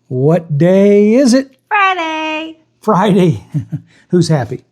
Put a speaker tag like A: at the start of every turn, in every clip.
A: What day is it?
B: Friday.
A: Friday. Who's happy?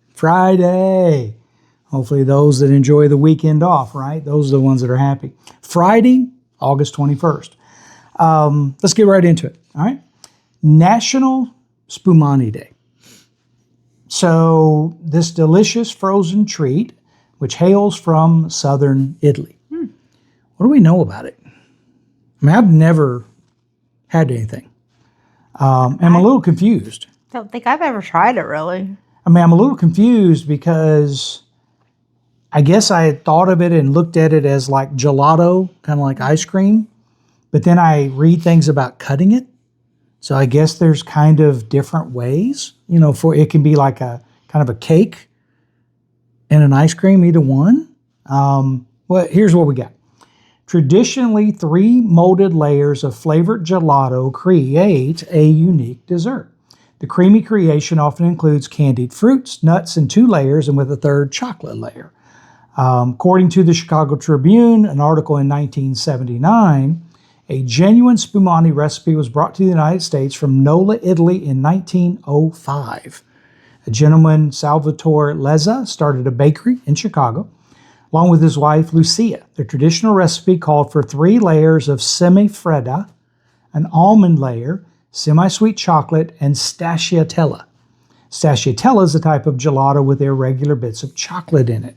A: Friday. Hopefully those that enjoy the weekend off, right? Those are the ones that are happy. Friday, August 21st. Let's get right into it, all right? National Spumoni Day. So this delicious frozen treat, which hails from southern Italy. What do we know about it? I mean, I've never had anything. I'm a little confused.
B: Don't think I've ever tried it, really.
A: I mean, I'm a little confused because I guess I had thought of it and looked at it as like gelato, kind of like ice cream. But then I read things about cutting it. So I guess there's kind of different ways, for it can be like a kind of a cake and an ice cream, either one. Well, here's what we got. Traditionally, 3 molded layers of flavored gelato create a unique dessert. The creamy creation often includes candied fruits, nuts, and 2 layers, and with a 3rd chocolate layer. According to the Chicago Tribune, an article in 1979, a genuine Spumoni recipe was brought to the United States from Nola, Italy in 1905. A gentleman, Salvatore Lezza, started a bakery in Chicago, along with his wife, Lucia. The traditional recipe called for 3 layers of semifredda, an almond layer, semi-sweet chocolate, and stracciatella. Stracciatella is a type of gelato with irregular bits of chocolate in it.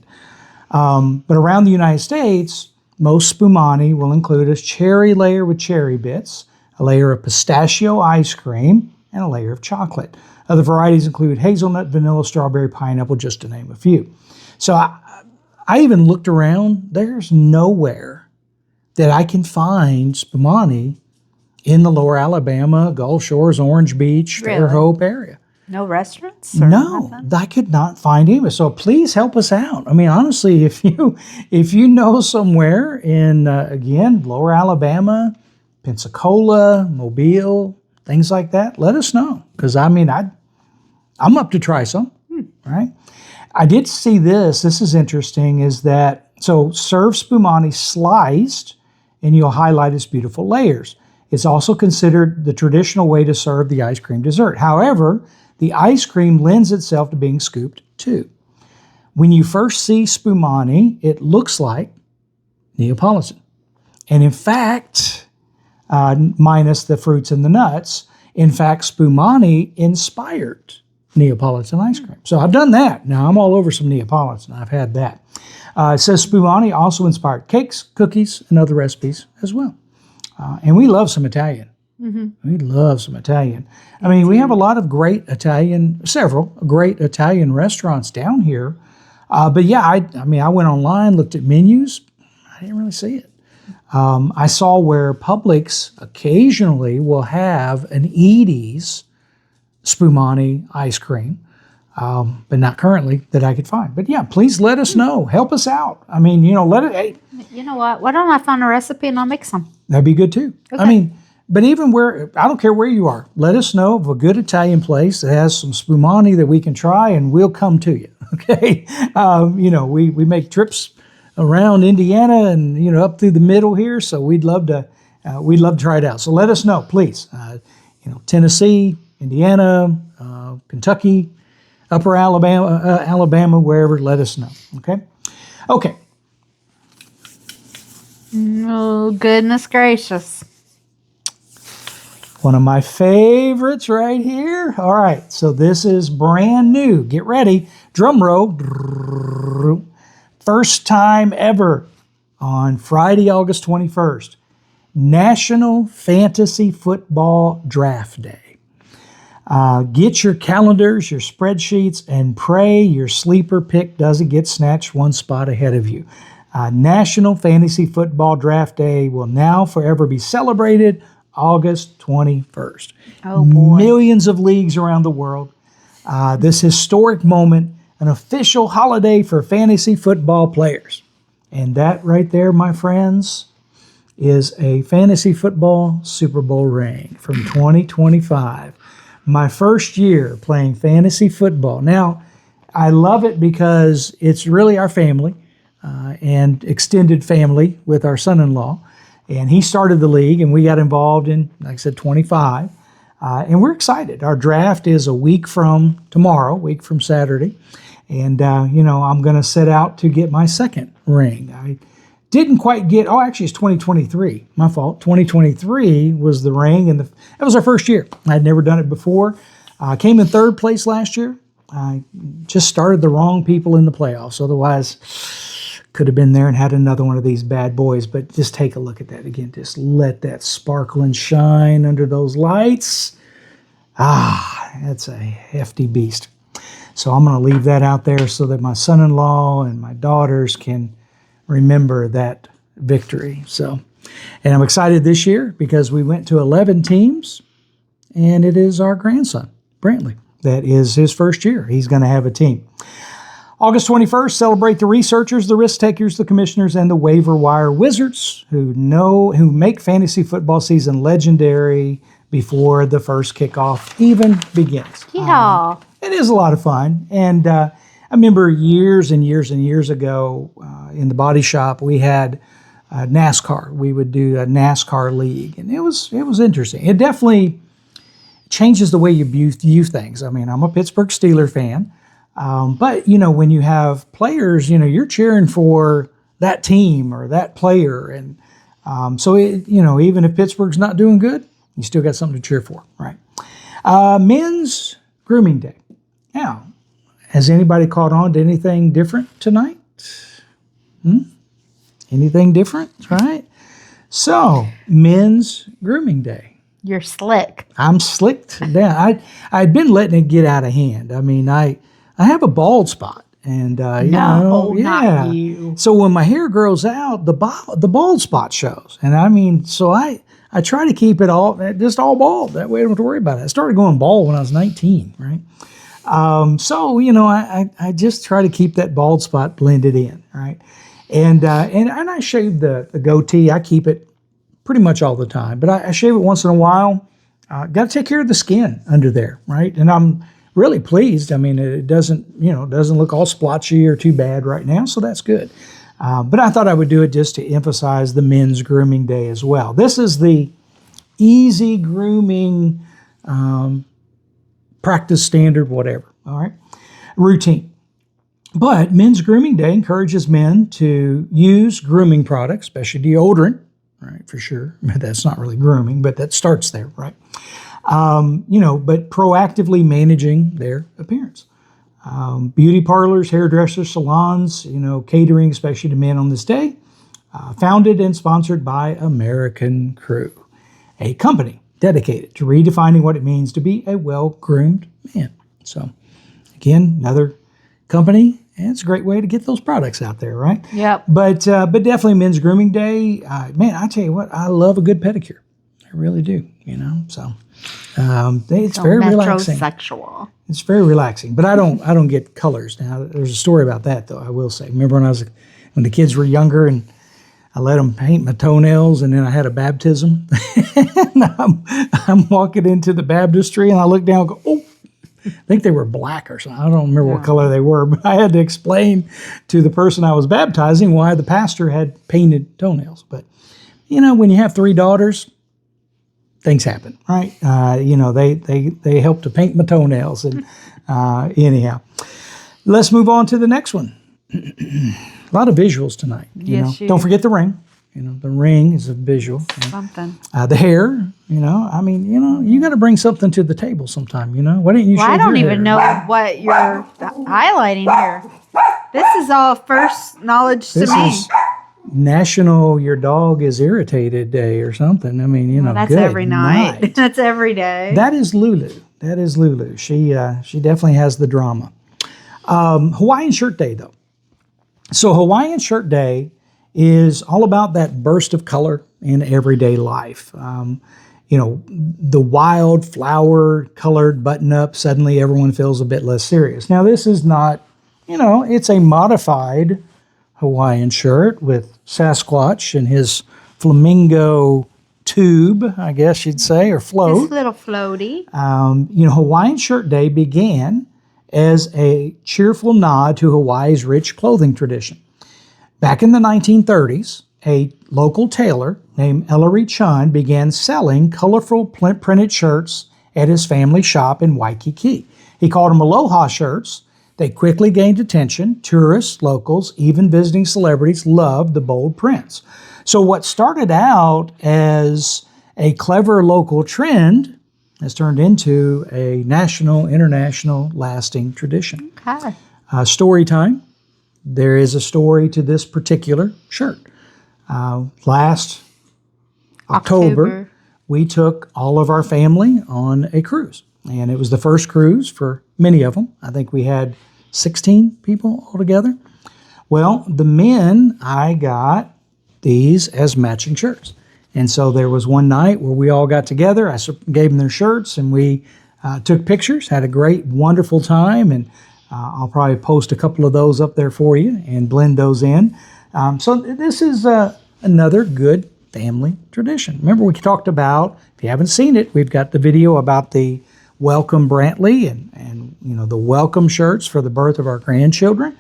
A: But around the United States, most Spumoni will include a cherry layer with cherry bits, a layer of pistachio ice cream, and a layer of chocolate. Other varieties include hazelnut, vanilla, strawberry, pineapple, just to name a few. So I even looked around. There's nowhere that I can find Spumoni in the lower Alabama, Gulf Shores, Orange Beach, Fairhope area.
B: No restaurants?
A: No, I could not find any. So please help us out. I mean, honestly, if you know somewhere in, again, lower Alabama, Pensacola, Mobile, things like that, let us know. Because, I mean, I'm up to try some, right? I did see this. This is interesting, is that, so serve Spumoni sliced, and you'll highlight its beautiful layers. It's also considered the traditional way to serve the ice cream dessert. However, the ice cream lends itself to being scooped too. When you first see Spumoni, it looks like Neapolitan. And in fact, minus the fruits and the nuts, in fact, Spumoni inspired Neapolitan ice cream. So I've done that. Now I'm all over some Neapolitan. I've had that. It says Spumoni also inspired cakes, cookies, and other recipes as well. And we love some Italian. We love some Italian. I mean, we have a lot of several great Italian restaurants down here. But yeah, I went online, looked at menus. I didn't really see it. I saw where Publix occasionally will have an Edie's Spumoni ice cream, but not currently that I could find. But yeah, please let us know. Help us out. I mean, hey.
B: You know what? Why don't I find a recipe and I'll make some?
A: That'd be good too.
B: Okay.
A: I mean, but even I don't care where you are, let us know of a good Italian place that has some Spumoni that we can try, and we'll come to you, okay? We make trips around Indiana and, up through the middle here, so we'd love to try it out. So let us know, please. Tennessee, Indiana, Kentucky, Upper Alabama, wherever, let us know, okay? Okay.
B: Oh, goodness gracious.
A: One of my favorites right here. All right, so this is brand new. Get ready. Drum roll. First time ever on Friday, August 21st, National Fantasy Football Draft Day. Get your calendars, your spreadsheets, and pray your sleeper pick doesn't get snatched one spot ahead of you. National Fantasy Football Draft Day will now forever be celebrated August 21st.
B: Oh, boy.
A: Millions of leagues around the world. This historic moment, an official holiday for fantasy football players. And that right there, my friends, is a fantasy football Super Bowl ring from 2025. My first year playing fantasy football. Now, I love it because it's really our family and extended family with our son-in-law. And he started the league, and we got involved in, like I said, 25. And we're excited. Our draft is a week from tomorrow, week from Saturday. And, I'm going to set out to get my second ring. I didn't quite get, actually it's 2023, my fault. 2023 was the ring, and that was our first year. I'd never done it before. Came in third place last year. I just started the wrong people in the playoffs. Otherwise, could have been there and had another one of these bad boys. But just take a look at that again. Just let that sparkle and shine under those lights. That's a hefty beast. So I'm going to leave that out there so that my son-in-law and my daughters can remember that victory. So, and I'm excited this year because we went to 11 teams, and it is our grandson, Brantley. That is his first year. He's going to have a team. August 21st, celebrate the researchers, the risk takers, the commissioners, and the waiver wire wizards who make fantasy football season legendary before the first kickoff even begins.
B: Yeah.
A: It is a lot of fun. And I remember years and years and years ago in the body shop, we had NASCAR. We would do a NASCAR league, and it was interesting. It definitely changes the way you view things. I mean, I'm a Pittsburgh Steelers fan, but when you have players, you're cheering for that team or that player, and so even if Pittsburgh's not doing good, you still got something to cheer for, right? Men's Grooming Day. Now, has anybody caught on to anything different tonight? Anything different, right? So, Men's Grooming Day.
B: You're slick.
A: I'm slicked down. I'd been letting it get out of hand. I mean, I have a bald spot, and
B: not you.
A: So when my hair grows out, the bald spot shows, and I mean, so I try to keep it all bald. That way I don't have to worry about it. I started going bald when I was 19, right? I just try to keep that bald spot blended in, right? And I shave the goatee. I keep it pretty much all the time, but I shave it once in a while. Got to take care of the skin under there, right? And I'm really pleased. I mean, it doesn't look all splotchy or too bad right now, so that's good. But I thought I would do it just to emphasize the Men's Grooming Day as well. This is the easy grooming practice standard, whatever, all right, routine. But Men's Grooming Day encourages men to use grooming products, especially deodorant, right, for sure. That's not really grooming, but that starts there, right? But proactively managing their appearance. Beauty parlors, hairdressers, salons, catering, especially to men on this day, founded and sponsored by American Crew, a company dedicated to redefining what it means to be a well-groomed man. So, again, another company, and it's a great way to get those products out there, right?
B: Yep.
A: But definitely Men's Grooming Day. Man, I tell you what, I love a good pedicure. I really do, So it's very relaxing.
B: Metrosexual.
A: It's very relaxing, but I don't get colors. Now, there's a story about that, though, I will say. Remember when the kids were younger and I let them paint my toenails, and then I had a baptism. And I'm walking into the baptistry, and I look down and go, oh, I think they were black or something. I don't remember what color they were, but I had to explain to the person I was baptizing why the pastor had painted toenails. But, when you have 3 daughters, things happen, right? They help to paint my toenails. And anyhow, let's move on to the next one. A lot of visuals tonight. Don't forget the ring. The ring is a visual.
B: Something.
A: The hair. You got to bring something to the table sometime. Why didn't you?
B: Well, I don't even know what you're highlighting here. This is all first knowledge to me.
A: This is National Your Dog is Irritated Day or something. I mean,
B: that's
A: good
B: every night. That's every day.
A: That is Lulu. She definitely has the drama. Hawaiian Shirt Day, though. So Hawaiian Shirt Day is all about that burst of color in everyday life. The wild flower colored button up, suddenly everyone feels a bit less serious. Now, this is not, it's a modified Hawaiian shirt with Sasquatch and his flamingo tube, I guess you'd say, or float.
B: This little floaty.
A: Hawaiian Shirt Day began as a cheerful nod to Hawaii's rich clothing tradition. Back in the 1930s, a local tailor named Ellery Chun began selling colorful printed shirts at his family shop in Waikiki. He called them Aloha shirts. They quickly gained attention. Tourists, locals, even visiting celebrities loved the bold prints. So what started out as a clever local trend has turned into a national, international, lasting tradition.
B: Okay.
A: Story time. There is a story to this particular shirt. Last October, we took all of our family on a cruise. And it was the first cruise for many of them. I think we had 16 people altogether. Well, the men, I got these as matching shirts. And so there was one night where we all got together. I gave them their shirts and we took pictures, had a great, wonderful time. And I'll probably post a couple of those up there for you and blend those in. So this is another good family tradition. Remember, we talked about, if you haven't seen it, we've got the video about the Welcome Brantley and the welcome shirts for the birth of our grandchildren.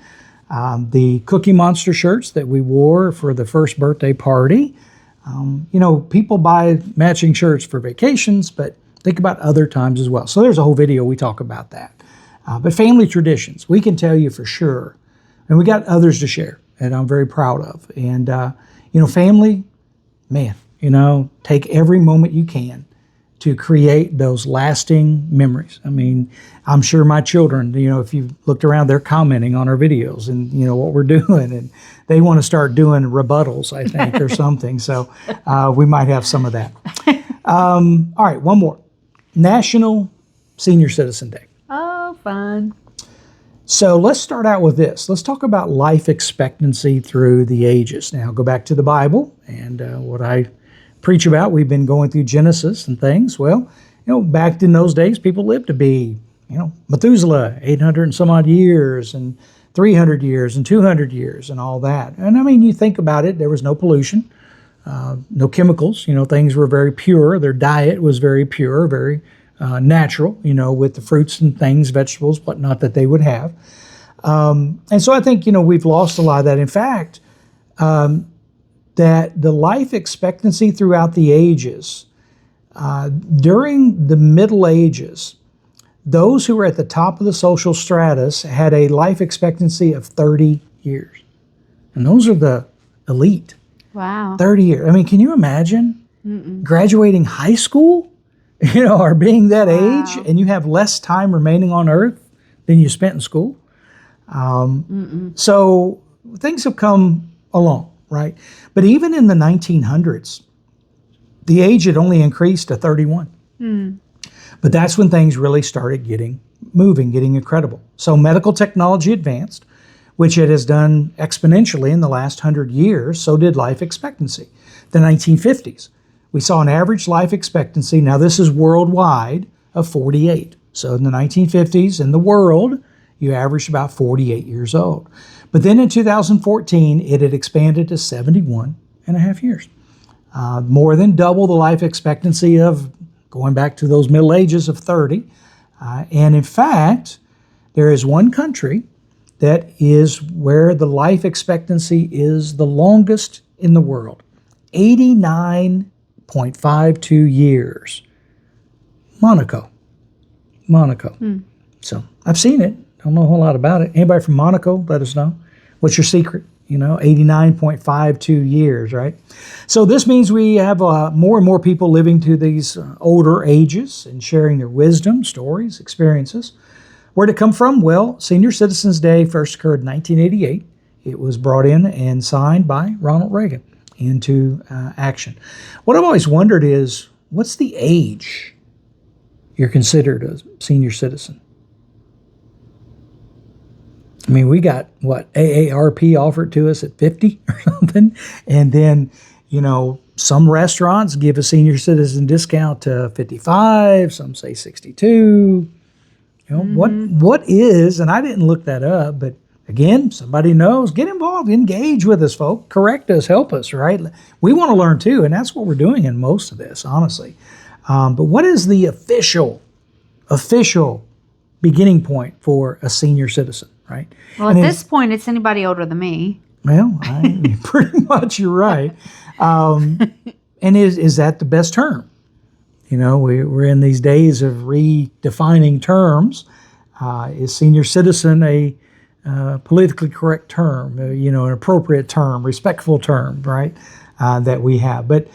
A: The Cookie Monster shirts that we wore for the first birthday party. People buy matching shirts for vacations, but think about other times as well. So there's a whole video we talk about that. But family traditions, we can tell you for sure, and we got others to share, and I'm very proud of. And, family, man, take every moment you can to create those lasting memories. I mean, I'm sure my children, if you looked around, they're commenting on our videos and, what we're doing. And they want to start doing rebuttals, I think, or something. So we might have some of that. All right, one more. National Senior Citizen Day.
B: Oh, fun.
A: So let's start out with this. Let's talk about life expectancy through the ages. Now, go back to the Bible and what I preach about. We've been going through Genesis and things. Well, back in those days, people lived to be, Methuselah, 800 and some odd years, and 300 years, and 200 years, and all that. And I mean, you think about it, there was no pollution, no chemicals. Things were very pure. Their diet was very pure, very natural, with the fruits and things, vegetables, whatnot that they would have. And so I think, we've lost a lot of that. In fact, that the life expectancy throughout the ages, during the Middle Ages, those who were at the top of the social stratus had a life expectancy of 30 years. And those are the elite.
B: Wow.
A: 30 years. I mean, can you imagine graduating high school, or being that age, and you have less time remaining on earth than you spent in school? So things have come along. Right? But even in the 1900s, the age had only increased to 31. But that's when things really started getting incredible. So medical technology advanced, which it has done exponentially in the last 100 years. So did life expectancy. The 1950s, we saw an average life expectancy, now this is worldwide, of 48. So in the 1950s, in the world, you averaged about 48 years old. But then in 2014, it had expanded to 71 and a half years. More than double the life expectancy of going back to those Middle Ages of 30. And in fact, there is one country that is where the life expectancy is the longest in the world. 89.52 years. Monaco. So I've seen it. Don't know a whole lot about it. Anybody from Monaco, let us know. What's your secret? 89.52 years, right? So this means we have more and more people living to these older ages and sharing their wisdom, stories, experiences. Where'd it come from? Well, Senior Citizens Day first occurred in 1988. It was brought in and signed by Ronald Reagan into action. What I've always wondered is, what's the age you're considered a senior citizen? I mean, we got, AARP offered to us at 50 or something. And then, some restaurants give a senior citizen discount to 55, some say 62. What is, and I didn't look that up, but again, somebody knows, get involved, engage with us, folks, correct us, help us, right? We want to learn too, and that's what we're doing in most of this, honestly. But what is the official beginning point for a senior citizen? Right.
B: Well, at this point, it's anybody older than me.
A: Well, pretty much you're right. And is that the best term? You know, we're in these days of redefining terms. Is senior citizen a politically correct term, you know, an appropriate term, respectful term, right? That we have. But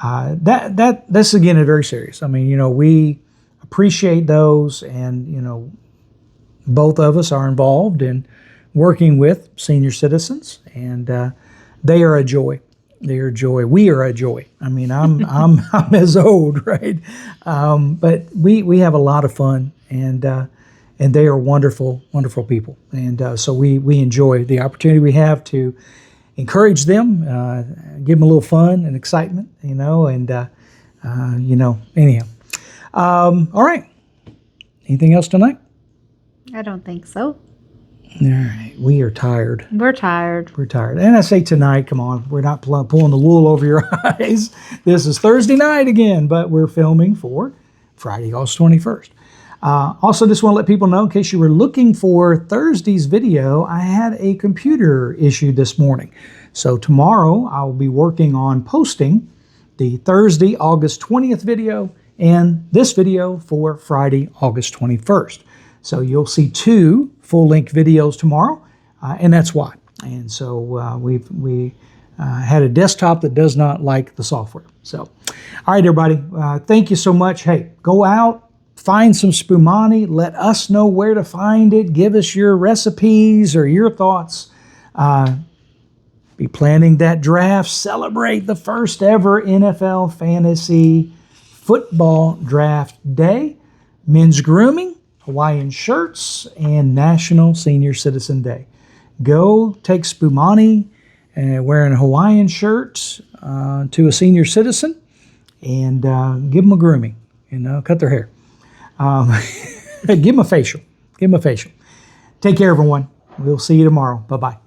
A: that's again very serious. I mean, you know, we appreciate those, and you know, both of us are involved in working with senior citizens, and they are a joy. They are a joy. We are a joy. I mean, I'm as old, right? But we have a lot of fun, and they are wonderful, wonderful people, and so we enjoy the opportunity we have to encourage them, give them a little fun and excitement, you know, and you know, anyhow. All right. Anything else tonight?
B: I don't think so.
A: All right. We are tired.
B: We're tired.
A: We're tired. And I say tonight, come on, we're not pulling the wool over your eyes. This is Thursday night again, but we're filming for Friday, August 21st. Also, just want to let people know, in case you were looking for Thursday's video, I had a computer issue this morning. So tomorrow, I'll be working on posting the Thursday, August 20th video and this video for Friday, August 21st. So you'll see 2 full-length videos tomorrow, and that's why. And so we had a desktop that does not like the software. So, all right, everybody, thank you so much. Hey, go out, find some Spumoni. Let us know where to find it. Give us your recipes or your thoughts. Be planning that draft. Celebrate the first ever NFL Fantasy Football Draft Day. Men's Grooming, Hawaiian Shirts, and National Senior Citizen Day. Go take Spumoni wearing a Hawaiian shirt to a senior citizen, and give them a grooming, you know, cut their hair. Give them a facial. Give them a facial. Take care, everyone. We'll see you tomorrow. Bye-bye.